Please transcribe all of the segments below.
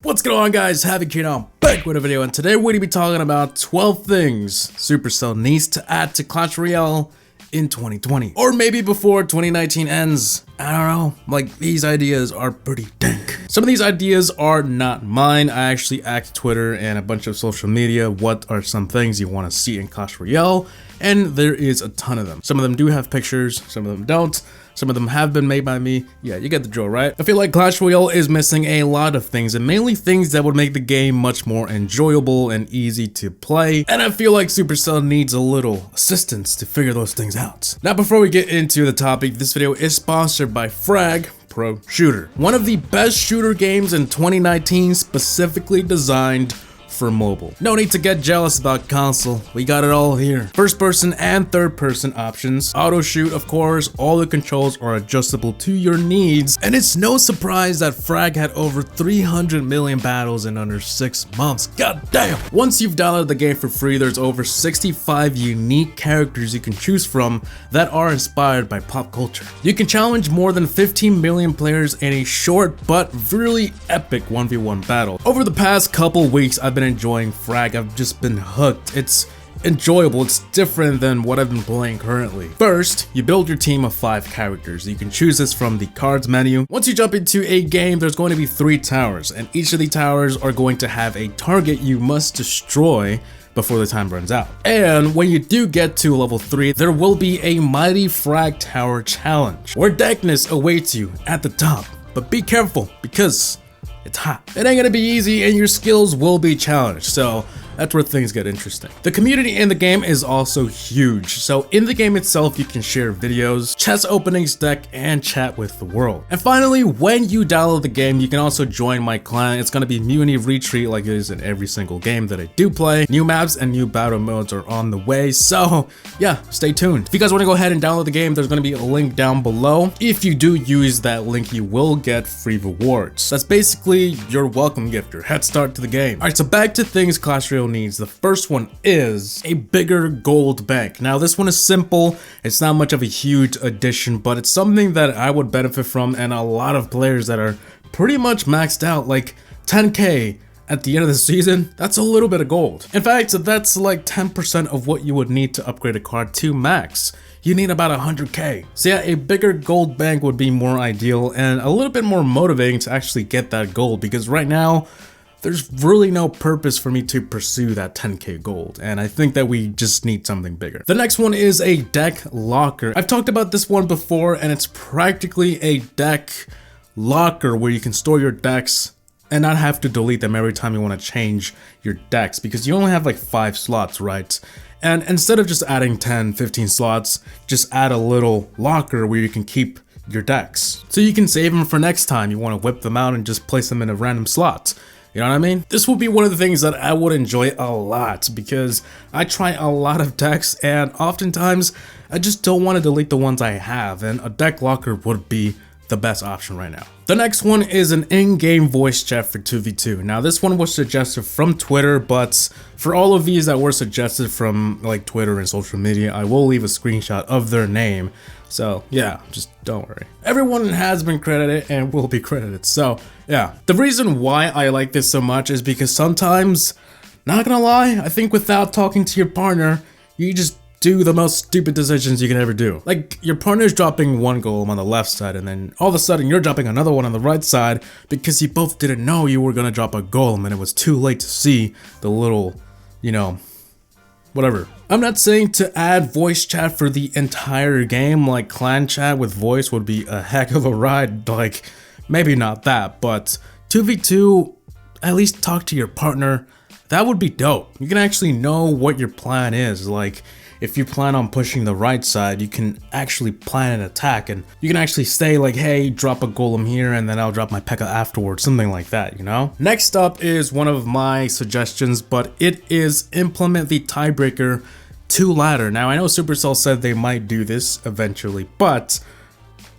What's going on, guys? HaVoC here now, back with a video, and today we're going to be talking about 12 things Supercell needs to add to Clash Royale in 2020. Or maybe before 2019 ends. I don't know, like these ideas are pretty dank. Some of these ideas are not mine. I actually asked Twitter and a bunch of social media what are some things you want to see in Clash Royale, and there is a ton of them. Some of them do have pictures, some of them don't. Some of them have been made by me. Yeah, you get the drill, right? I feel like Clash Royale is missing a lot of things, and mainly things that would make the game much more enjoyable and easy to play. And I feel like Supercell needs a little assistance to figure those things out. Now, before we get into the topic, this video is sponsored by Frag Pro Shooter, one of the best shooter games in 2019, specifically designed for mobile. No need to get jealous about console, we got it all here. First person and third person options, auto shoot of course, all the controls are adjustable to your needs, and it's no surprise that Frag had over 300 million battles in under 6 months. God damn! Once you've downloaded the game for free, there's over 65 unique characters you can choose from that are inspired by pop culture. You can challenge more than 15 million players in a short but really epic 1v1 battle. Over the past couple weeks, I've been enjoying Frag. I've just been hooked. It's enjoyable. It's different than what I've been playing currently. First, you build your team of 5 characters. You can choose this from the cards menu. Once you jump into a game, there's going to be 3 towers, and each of the towers are going to have a target you must destroy before the time runs out. And when you do get to level 3, there will be a Mighty Frag Tower challenge, where deckness awaits you at the top. But be careful, because it's hot. It ain't gonna be easy, and your skills will be challenged, so that's where things get interesting. The community in the game is also huge. So in the game itself, you can share videos, chest openings, deck, and chat with the world. And finally, when you download the game, you can also join my clan. It's gonna be Muni Retreat like it is in every single game that I do play. New maps and new battle modes are on the way, so yeah, stay tuned. If you guys wanna go ahead and download the game, there's gonna be a link down below. If you do use that link, you will get free rewards. That's basically your welcome gift, your head start to the game. All right, so back to things Clash Royale needs. The first one is a bigger gold bank. Now this one is simple, it's not much of a huge addition, but it's something that I would benefit from, and a lot of players that are pretty much maxed out, like 10k at the end of the season. That's a little bit of gold. In fact, that's like 10% of what you would need to upgrade a card to max. You need about 100k. So yeah, a bigger gold bank would be more ideal and a little bit more motivating to actually get that gold, because right now there's really no purpose for me to pursue that 10k gold, and I think that we just need something bigger. The next one is a deck locker. I've talked about this one before, and it's practically a deck locker where you can store your decks and not have to delete them every time you want to change your decks, because you only have like 5 slots, right? And instead of just adding 10, 15 slots, just add a little locker where you can keep your decks, so you can save them for next time you want to whip them out and just place them in a random slot. You know what I mean? This will be one of the things that I would enjoy a lot, because I try a lot of decks and oftentimes I just don't want to delete the ones I have, and a deck locker would be the best option right now. The next one is an in-game voice chat for 2v2. Now this one was suggested from Twitter, but for all of these that were suggested from like Twitter and social media, I will leave a screenshot of their name. So yeah, just don't worry. Everyone has been credited and will be credited. So yeah, the reason why I like this so much is because sometimes, not gonna lie, I think without talking to your partner, you just do the most stupid decisions you can ever do. Like, your partner's dropping one golem on the left side, and then all of a sudden you're dropping another one on the right side because you both didn't know you were gonna drop a golem, and it was too late to see the little, you know, whatever. I'm not saying to add voice chat for the entire game, like clan chat with voice would be a heck of a ride, like maybe not that, but 2v2, at least talk to your partner. That would be dope. You can actually know what your plan is. Like, if you plan on pushing the right side, you can actually plan an attack, and you can actually say like, hey, drop a golem here and then I'll drop my P.E.K.K.A afterwards, something like that, you know? Next up is one of my suggestions, but it is implement the tiebreaker to ladder. Now I know Supercell said they might do this eventually, but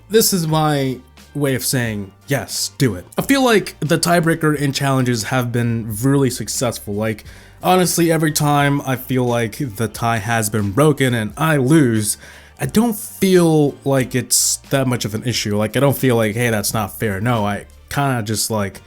this is my way of saying yes, do it. I feel like the tiebreaker in challenges have been really successful. Like, honestly, every time I feel like the tie has been broken and I lose, I don't feel like it's that much of an issue. Like, I don't feel like, hey, that's not fair. No, I kind of just like,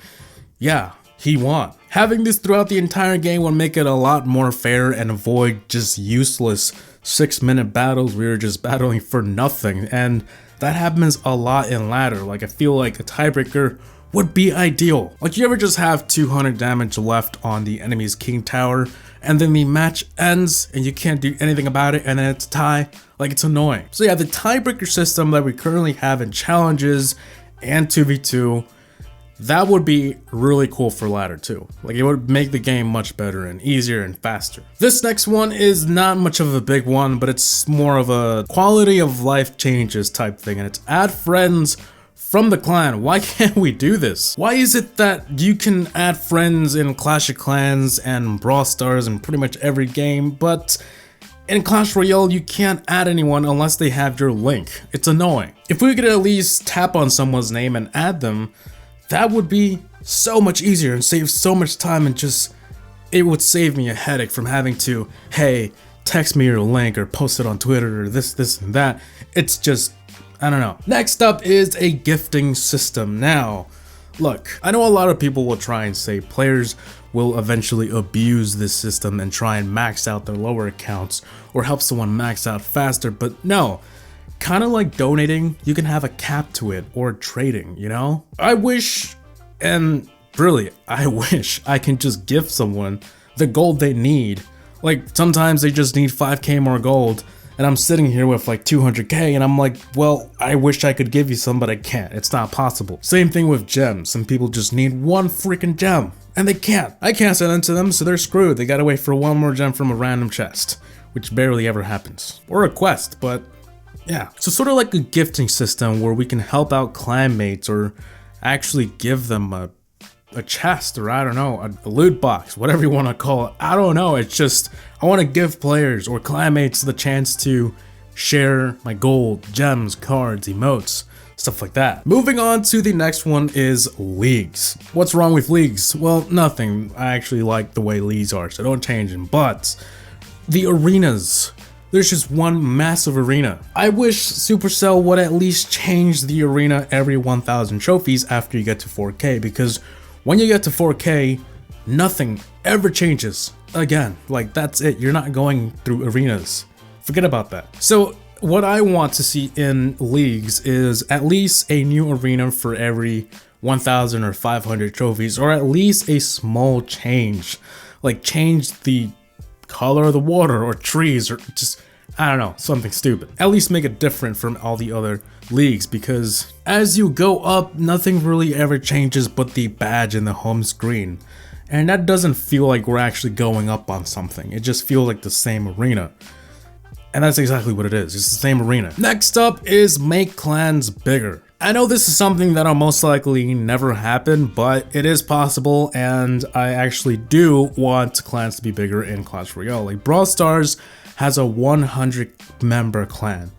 yeah, he won. Having this throughout the entire game would make it a lot more fair and avoid just useless 6-minute battles where you're just battling for nothing, and that happens a lot in ladder. Like, I feel like a tiebreaker would be ideal. Like, you ever just have 200 damage left on the enemy's king tower, and then the match ends and you can't do anything about it, and then it's a tie? Like, it's annoying. So yeah, the tiebreaker system that we currently have in challenges and 2v2, that would be really cool for ladder too. Like, it would make the game much better and easier and faster. This next one is not much of a big one, but it's more of a quality of life changes type thing, and it's add friends from the clan. Why can't we do this? Why is it that you can add friends in Clash of Clans and Brawl Stars and pretty much every game, but in Clash Royale you can't add anyone unless they have your link? It's annoying. If we could at least tap on someone's name and add them, that would be so much easier and save so much time, and just, it would save me a headache from having to, hey, text me your link or post it on Twitter or this and that. It's just, I don't know. Next up is a gifting system. Now, look, I know a lot of people will try and say players will eventually abuse this system and try and max out their lower accounts or help someone max out faster, but no. Kind of like donating, you can have a cap to it, or trading, you know? I wish, and really, I wish I can just gift someone the gold they need. Like, sometimes they just need 5k more gold, and I'm sitting here with like 200k, and I'm like, well, I wish I could give you some, but I can't. It's not possible. Same thing with gems. Some people just need one freaking gem, and they can't. I can't send them to them, so they're screwed. They gotta wait for one more gem from a random chest, which barely ever happens. Or a quest, but yeah. So sort of like a gifting system where we can help out clanmates or actually give them a chest, or I don't know, a loot box, whatever you want to call it. I don't know. It's just, I want to give players or clanmates the chance to share my gold, gems, cards, emotes, stuff like that. Moving on to the next one is leagues. What's wrong with leagues? Well, nothing. I actually like the way leagues are, so don't change them. But the arenas. There's just one massive arena. I wish Supercell would at least change the arena every 1,000 trophies after you get to 4K, because when you get to 4K, nothing ever changes again. Like, that's it. You're not going through arenas. Forget about that. So what I want to see in leagues is at least a new arena for every 1,000 or 500 trophies, or at least a small change. Like, change the color of the water or trees, or just, I don't know, something stupid. At least make it different from all the other leagues, because as you go up, nothing really ever changes but the badge in the home screen. And that doesn't feel like we're actually going up on something. It just feels like the same arena. And that's exactly what it is. It's the same arena. Next up is make clans bigger. I know this is something that'll most likely never happen, but it is possible, and I actually do want clans to be bigger in Clash Royale. Like, Brawl Stars has a 100 member clan.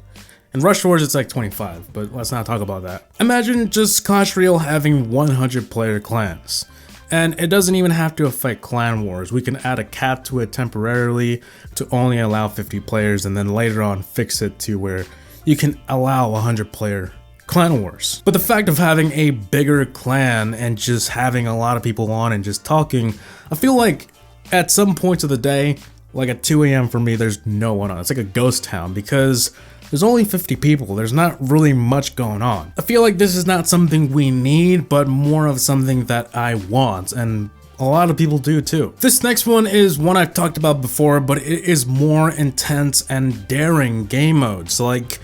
In Rush Wars it's like 25, but let's not talk about that. Imagine just Clash Royale having 100 player clans. And it doesn't even have to affect clan wars. We can add a cap to it temporarily to only allow 50 players, and then later on fix it to where you can allow 100 player clan wars. But the fact of having a bigger clan and just having a lot of people on and just talking, I feel like at some points of the day, like at 2 AM for me, there's no one on. It's like a ghost town because there's only 50 people. There's not really much going on. I feel like this is not something we need, but more of something that I want, and a lot of people do too. This next one is one I've talked about before, but it is more intense and daring game modes. Like,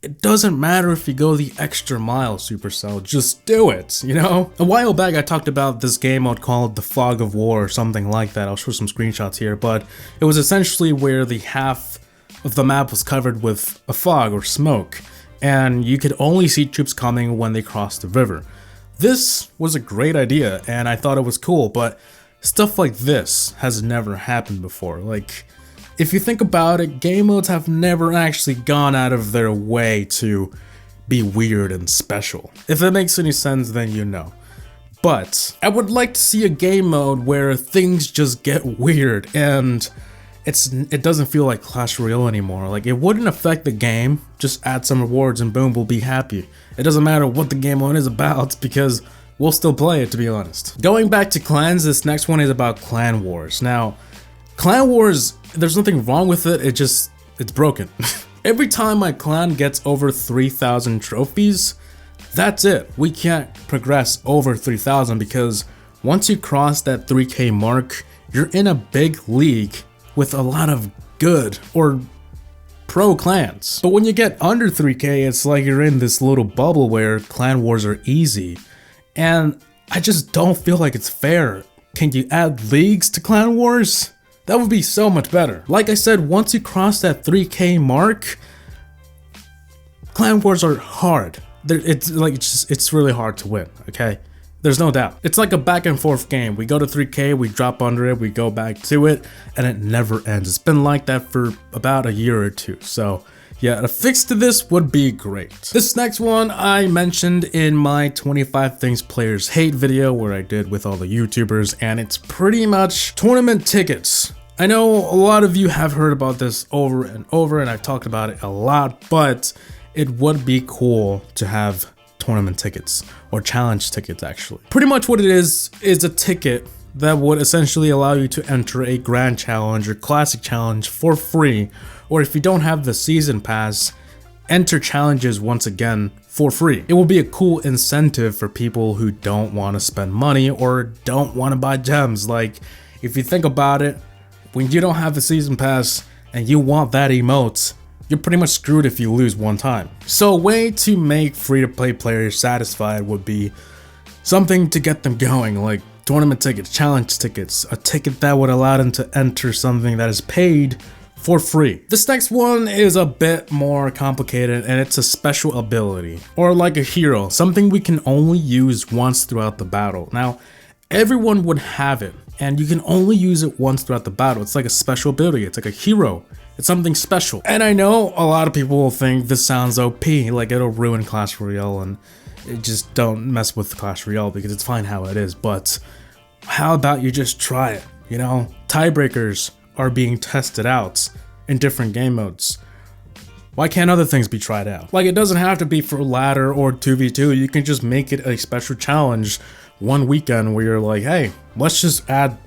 it doesn't matter if you go the extra mile, Supercell, just do it, you know? A while back I talked about this game mode called the Fog of War or something like that. I'll show some screenshots here, but it was essentially where the half of the map was covered with a fog or smoke, and you could only see troops coming when they crossed the river. This was a great idea, and I thought it was cool, but stuff like this has never happened before. Like, if you think about it, game modes have never actually gone out of their way to be weird and special. If it makes any sense, then you know. But I would like to see a game mode where things just get weird and it doesn't feel like Clash Royale anymore. Like, it wouldn't affect the game, just add some rewards and boom, we'll be happy. It doesn't matter what the game mode is about because we'll still play it, to be honest. Going back to clans, this next one is about clan wars. Now, clan wars, there's nothing wrong with it, it's broken. Every time my clan gets over 3,000 trophies, that's it. We can't progress over 3,000 because once you cross that 3K mark, you're in a big league with a lot of good or pro clans. But when you get under 3K, it's like you're in this little bubble where clan wars are easy. And I just don't feel like it's fair. Can you add leagues to clan wars? That would be so much better. Like I said, once you cross that 3K mark, clan wars are hard. It's really hard to win, okay? There's no doubt. It's like a back and forth game. We go to 3K, we drop under it, we go back to it, and it never ends. It's been like that for about a year or two. So yeah, a fix to this would be great. This next one I mentioned in my 25 things players hate video where I did with all the YouTubers, and it's pretty much tournament tickets. I know a lot of you have heard about this over and over, and I've talked about it a lot, but it would be cool to have tournament tickets or challenge tickets. Actually, pretty much what it is a ticket that would essentially allow you to enter a grand challenge or classic challenge for free, or if you don't have the season pass, enter challenges once again for free. It will be a cool incentive for people who don't want to spend money or don't want to buy gems. Like, if you think about it, when you don't have the season pass and you want that emote, you're pretty much screwed if you lose one time. So a way to make free-to-play players satisfied would be something to get them going, like tournament tickets, challenge tickets, a ticket that would allow them to enter something that is paid for free. This next one is a bit more complicated, and it's a special ability, or like a hero, something we can only use once throughout the battle. Now, everyone would have it, and you can only use it once throughout the battle. It's like a special ability, it's like a hero. It's something special. And I know a lot of people will think this sounds OP, like it'll ruin Clash Royale, and just don't mess with Clash Royale because it's fine how it is. But how about you just try it, you know? Tiebreakers are being tested out in different game modes. Why can't other things be tried out? Like, it doesn't have to be for ladder or 2v2. You can just make it a special challenge one weekend where you're like, hey, let's just add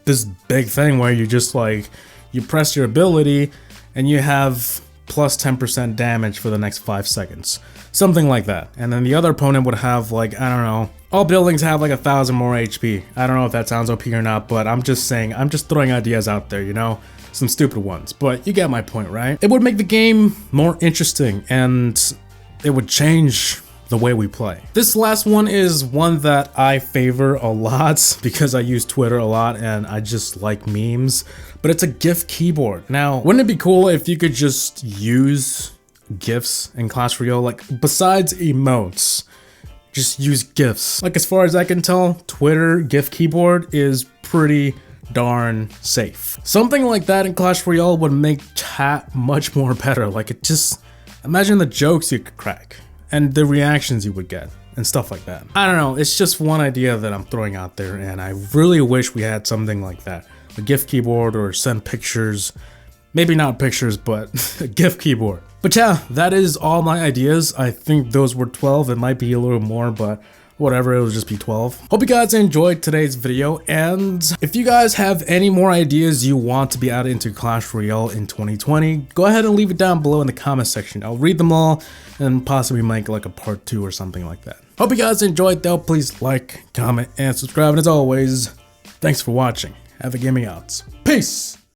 this big thing where you just like, you press your ability and you have plus 10% damage for the next 5 seconds. Something like that. And then the other opponent would have, like, I don't know, all buildings have like 1,000 more HP. I don't know if that sounds OP or not, but I'm just saying, I'm just throwing ideas out there, you know? Some stupid ones, but you get my point, right? It would make the game more interesting, and it would change the way we play. This last one is one that I favor a lot because I use Twitter a lot and I just like memes, but it's a GIF keyboard. Now, wouldn't it be cool if you could just use GIFs in Clash Royale? Like, besides emotes, just use GIFs. Like, as far as I can tell, Twitter GIF keyboard is pretty darn safe. Something like that in Clash Royale would make chat much more better. Like, it just, imagine the jokes you could crack and the reactions you would get and stuff like that. I don't know, it's just one idea that I'm throwing out there, and I really wish we had something like that. A GIF keyboard, or send pictures, maybe not pictures, but a GIF keyboard. But yeah, that is all my ideas. I think those were 12, it might be a little more, but whatever, it'll just be 12. Hope you guys enjoyed today's video, and if you guys have any more ideas you want to be added into Clash Royale in 2020, go ahead and leave it down below in the comment section. I'll read them all and possibly make like a part 2 or something like that. Hope you guys enjoyed though. Please like, comment, and subscribe, and as always, thanks for watching. Have a gaming out. Peace!